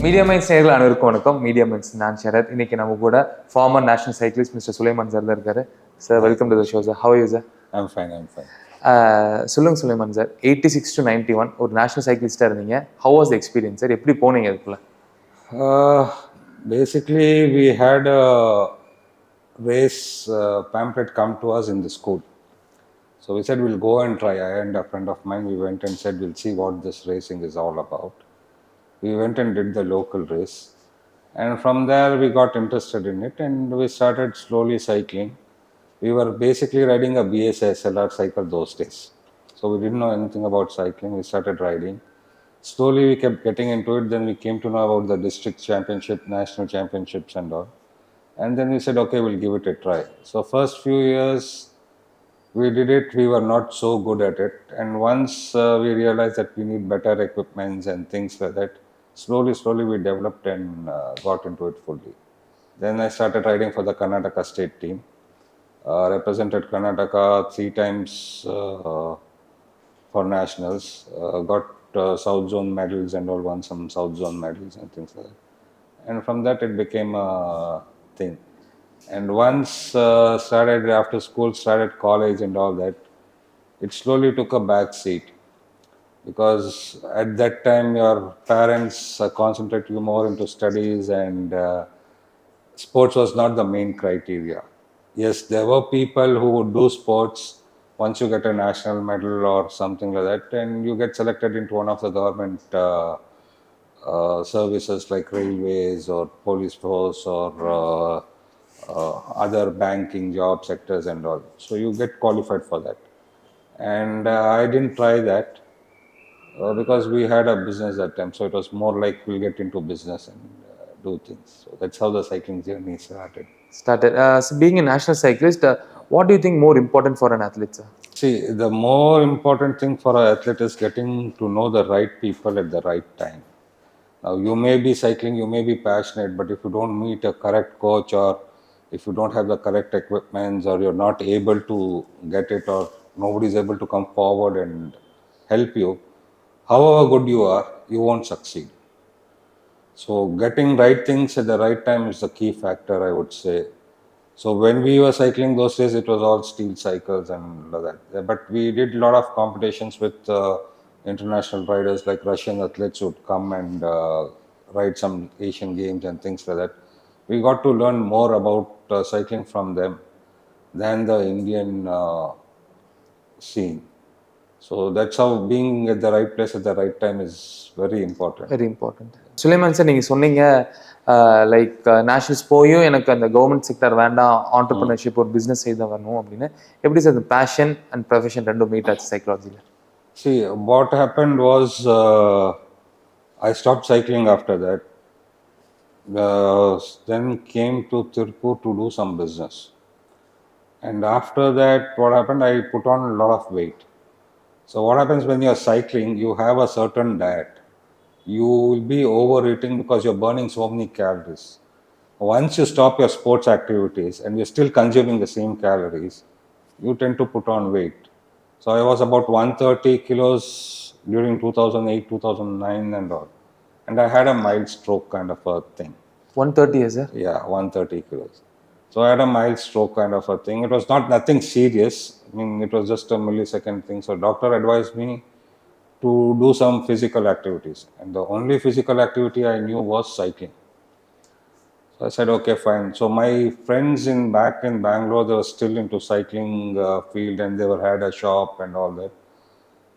Media mines நேயர்கள் அனைவருக்கும் வணக்கம். மீடியா மைன்ஸ் நான் ஷரத். இன்னைக்கு நம்ம கூட former national cyclist mister Sulaiman sir தான் இருக்காரு. Sir welcome to the show sir. How are you sir? I'm fine. சொல்லுங்க சுலைமான் சார், 86 to 91 ஒரு நேஷனல் சைக்கிளிஸ்டாக இருந்தீங்க. How was the experience sir? எப்படி போனீங்க அதுக்குள்ள? Basically, we had a race pamphlet come to us in the school. So we said we'll go and try. I and a friend of mine, we went and said we'll see what this racing is all about. We went and did the local race. And from there, we got interested in it and we started slowly cycling. We were basically riding a BS SLR cycle those days. So we didn't know anything about cycling. We started riding. Slowly we kept getting into it. Then we came to know about the district championship, national championships and all. And then we said, okay, we'll give it a try. So first few years we did it, we were not so good at it. And once we realized that we need better equipments and things like that, slowly we developed and got into it fully. Then I started riding for the Karnataka state team. Represented Karnataka 3 times for nationals, got South Zone medals and all, won some South Zone medals and things like that. And from that it became a thing. And once started after school, started college and all that, it slowly took a back seat. Because at that time your parents concentrate you more into studies and sports was not the main criteria. Yes, there were people who would do sports once you get a national medal or something like that, and you get selected into one of the government services like railways or police force or other banking job sectors and all. So you get qualified for that. And I didn't try that because we had a business that time. So it was more like we'll get into business and do things. So that's how the cycling journey started. So being a national cyclist, what do you think more important for an athlete, sir? See, the more important thing for an athlete is getting to know the right people at the right time. Now, you may be cycling, you may be passionate, but if you don't meet a correct coach or if you don't have the correct equipments or you're not able to get it or nobody's able to come forward and help you, however good you are, you won't succeed. So getting right things at the right time is the key factor, I would say. So when we were cycling those days, it was all steel cycles and all that. But we did a lot of competitions with international riders, like Russian athletes would come and ride some Asian games and things like that. We got to learn more about cycling from them than the Indian scene. So that's how being at the right place at the right time is very important. Very important. Sulaiman sir, நீங்கள் சொன்னீங்க like nationals போயும் எனக்கு அந்த government sector வேண்டாம், entrepreneurship ஒரு business செய்து தான் வரணும் அப்படின்னு. எப்படி சார் அந்த பேஷன் அண்ட் ப்ரொஃபஷன் ரெண்டும் மீட் ஆச்சு சைக்காலஜியில்? See, what happened was I stopped cycling after that. Then came to Tirupur to do some business. And after that, what happened, I put on a lot of weight. So what happens when you're cycling, you have a certain diet. You will be overeating because you're burning so many calories. Once you stop your sports activities and you're still consuming the same calories, you tend to put on weight. So I was about 130 kilos during 2008, 2009 and all. And I had a mild stroke kind of a thing. 130, sir? Yeah, 130 kilos. So I had a mild stroke kind of a thing. It was not nothing serious. I mean, it was just a millisecond thing. So doctor advised me to do some physical activities. And the only physical activity I knew was cycling. So I said, okay, fine. So my friends back in Bangalore, they were still into cycling field and they had a shop and all that.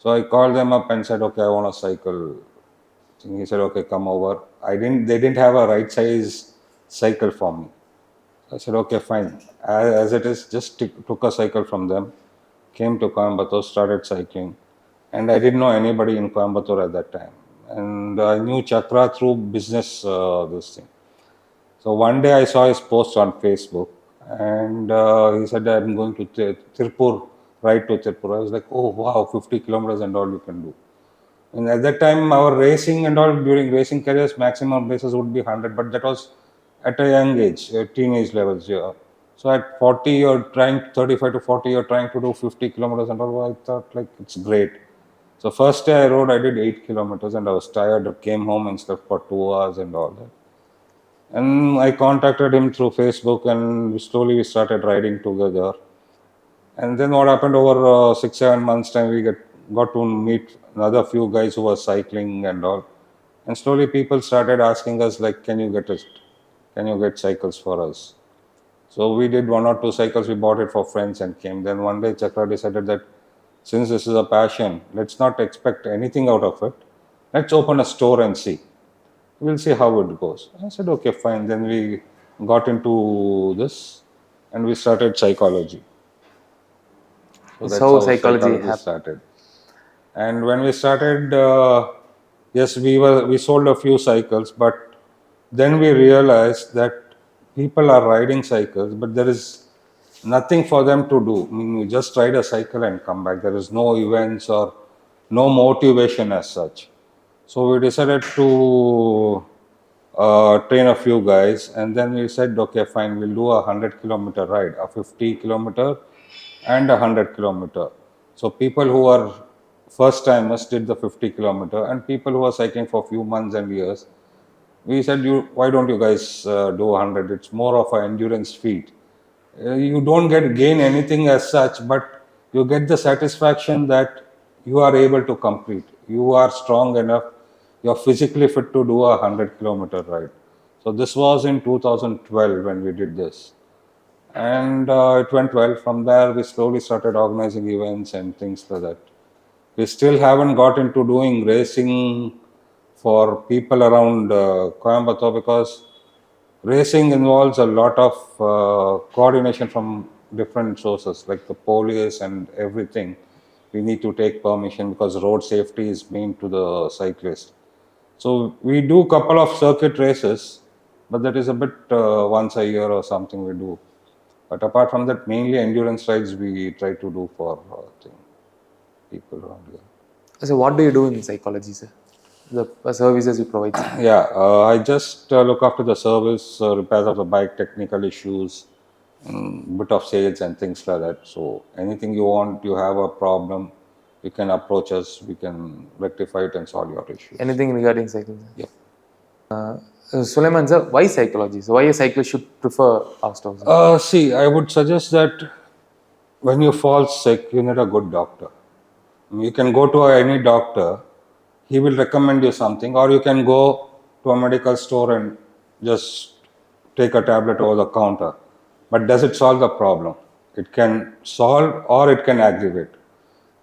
So I called them up and said, okay, I want to cycle. He said, okay, come over. They didn't have a right size cycle for me. I said, okay, fine. As it is, just took a cycle from them, came to Coimbatore, started cycling. And I didn't know anybody in Coimbatore at that time. And I knew Chakra through business, this thing. So one day I saw his post on Facebook and he said, I'm going to Tirupur, ride to Tirupur. I was like, oh wow, 50 kilometers and all you can do. And at that time, our racing and all, during racing careers, maximum races would be 100, but that was at a young age, teenage levels. Yeah. So at 40, you're trying, 35 to 40, you're trying to do 50 kilometers and all. I thought like it's great. So first day I rode, I did 8 kilometers and I was tired. I came home and slept for 2 hours and all that. And I contacted him through Facebook, and slowly we started riding together. And then what happened over 6-7 months time, we got to meet another few guys who were cycling and all. And slowly people started asking us like, can you get cycles for us? So we did 1 or 2 cycles. We bought it for friends and came. Then one day Chakra decided that since this is a passion, let's not expect anything out of it. Let's open a store and see. We'll see how it goes. I said, okay, fine. Then we got into this and we started Cycology. So that's So how psychology Cycology happened. started. And when we started, yes, we sold a few cycles, but then we realized that people are riding cycles, but there is nothing for them to do. I mean, you just ride a cycle and come back. There is no events or no motivation as such. So we decided to train a few guys, and then we said, okay, fine, we'll do a 100-kilometer ride, a 50-kilometer and a 100-kilometer. So people who are first timers did the 50-kilometer, and people who are cycling for a few months and years, we said, why don't you guys do 100? It's more of an endurance feat. You don't gain anything as such, but you get the satisfaction that you are able to complete. You are strong enough. You are physically fit to do a 100-kilometer ride. So this was in 2012 when we did this, and it went well. From there, we slowly started organizing events and things like that. We still haven't got into doing racing for people around Coimbatore, because racing involves a lot of coordination from different sources, like the police and everything. We need to take permission because road safety is main to the cyclist. So we do couple of circuit races, but that is a bit once a year or something we do. But apart from that, mainly endurance rides we try to do for people around here. So what do you do in psychology, sir? The services you provide, sir? Yeah, I just look after the service, repairs of the bike, technical issues, bit of sales and things like that. So anything you want, you have a problem, you can approach us, we can rectify it and solve your issues. Anything regarding cycling, sir? Yeah. Sulaiman, sir, why psychology? So why a cyclist should prefer our store, sir? See, I would suggest that when you fall sick, you need a good doctor. You can go to any doctor, he will recommend you something, or you can go to a medical store and just take a tablet over the counter. But does it solve the problem? It can solve or it can aggravate.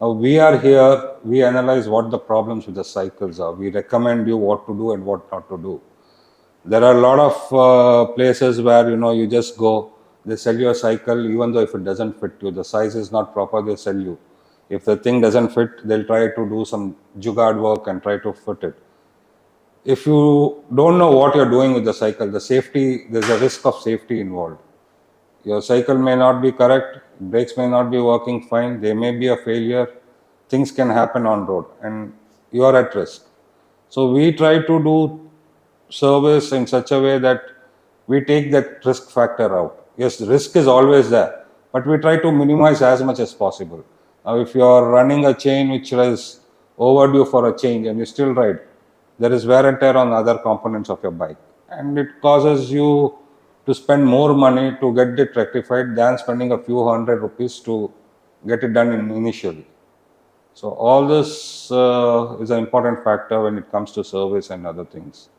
Now we are here, we analyze what the problems with the cycles are. We recommend you what to do and what not to do. There are a lot of places where you just go, they sell you a cycle, even though if it doesn't fit you, the size is not proper, they sell you. If the thing doesn't fit, they'll try to do some jugaad work and try to fit it. If you don't know what you're doing with the cycle, there's a risk of safety involved. Your cycle may not be correct, brakes may not be working fine, there may be a failure, things can happen on road and you are at risk. So we try to do service in such a way that we take that risk factor out. Yes, the risk is always there, but we try to minimize as much as possible. Now, if you are running a chain which is overdue for a change and you still ride, there is wear and tear on other components of your bike, and it causes you to spend more money to get it rectified than spending a few hundred rupees to get it done initially. So all this is an important factor when it comes to service and other things.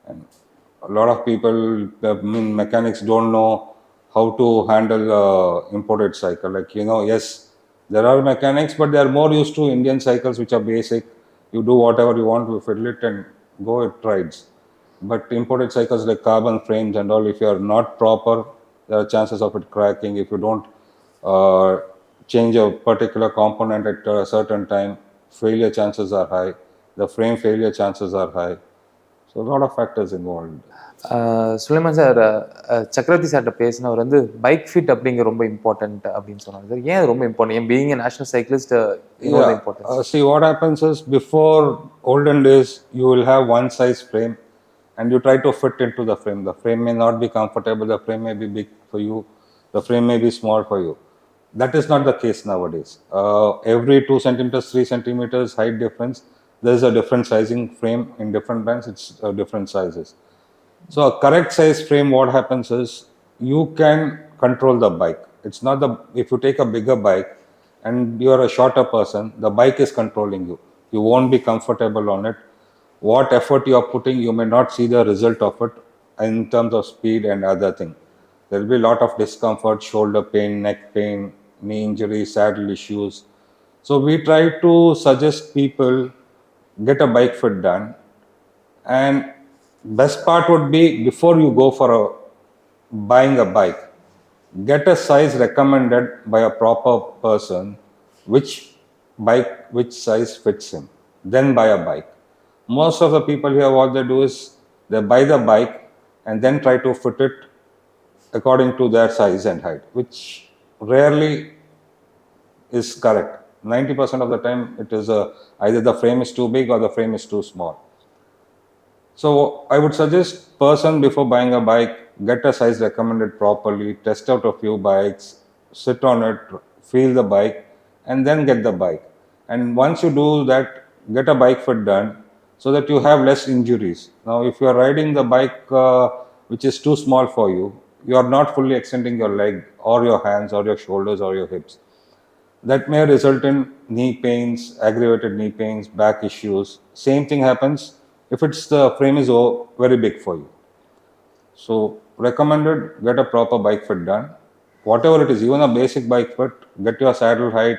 And a lot of people, mechanics don't know how to handle imported cycle. Like, yes, there are mechanics, but they are more used to Indian cycles, which are basic. You do whatever you want, you fiddle it and go, it rides. But imported cycles like carbon frames and all, if you are not proper, there are chances of it cracking. If you don't uh, change a particular component at a certain time, failure chances are high. The frame failure chances are high. So a lot of factors involved. Sulaiman sir, சக்கரவர்த்தி சார்கிட்ட பேசினவர் வந்து bike fit அப்படிங்கிற ரொம்ப important அப்படின்னு சொன்னாங்க sir. ஏன் அது ரொம்ப இம்பார்ட்டன்ட்? ஏன் being national cyclist important? See, what happens is, before olden days, you will have one size frame and you try to fit into the frame. The frame may not be comfortable, the frame may be big for you, the frame may be small for you. That is not the case nowadays. Every 2 centimeters, 3 centimeters height difference, there is a different sizing frame in different brands. It's different sizes. So a correct size frame, what happens is you can control the bike. It's not the, if you take a bigger bike and you are a shorter person, the bike is controlling you. You won't be comfortable on it. What effort you are putting, you may not see the result of it in terms of speed and other thing. There will be a lot of discomfort, shoulder pain, neck pain, knee injuries, saddle issues. So we try to suggest people get a bike fit done. And best part would be, before you go for buying a bike, get a size recommended by a proper person, which size fits him, then buy a bike. Most of the people here, what they do is they buy the bike and then try to fit it according to their size and height, which rarely is correct. 90% of the time it is either the frame is too big or the frame is too small. So I would suggest person, before buying a bike, get a size recommended properly, test out a few bikes, sit on it, feel the bike, and then get the bike. And once you do that, get a bike fit done so that you have less injuries. Now if you are riding the bike which is too small for you, you are not fully extending your leg or your hands or your shoulders or your hips. That may result in knee pains, aggravated knee pains, back issues. Same thing happens if it's the frame is very big for you. So recommended, get a proper bike fit done. Whatever it is, even a basic bike fit, get your saddle height,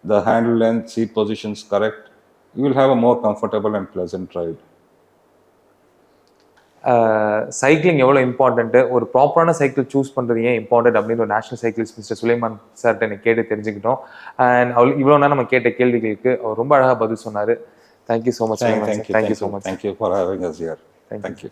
the handle length, seat positions correct. You will have a more comfortable and pleasant ride. Cycling எவ்வளோ important, ஒரு ப்ராப்பரான cycle choose பண்ணுறது ஏன் important அப்படின்னு ஒரு national cyclist mister Sulaiman சார்கிட்ட எனக்கு கேட்டு தெரிஞ்சுக்கிட்டோம். அண்ட் இவ்வளோ நேரம் நம்ம கேட்ட கேள்விகளுக்கு அவர் ரொம்ப அழகாக பதில் சொன்னார். Thank you so much. Thank you so much. Thank you for having us here. Thank you.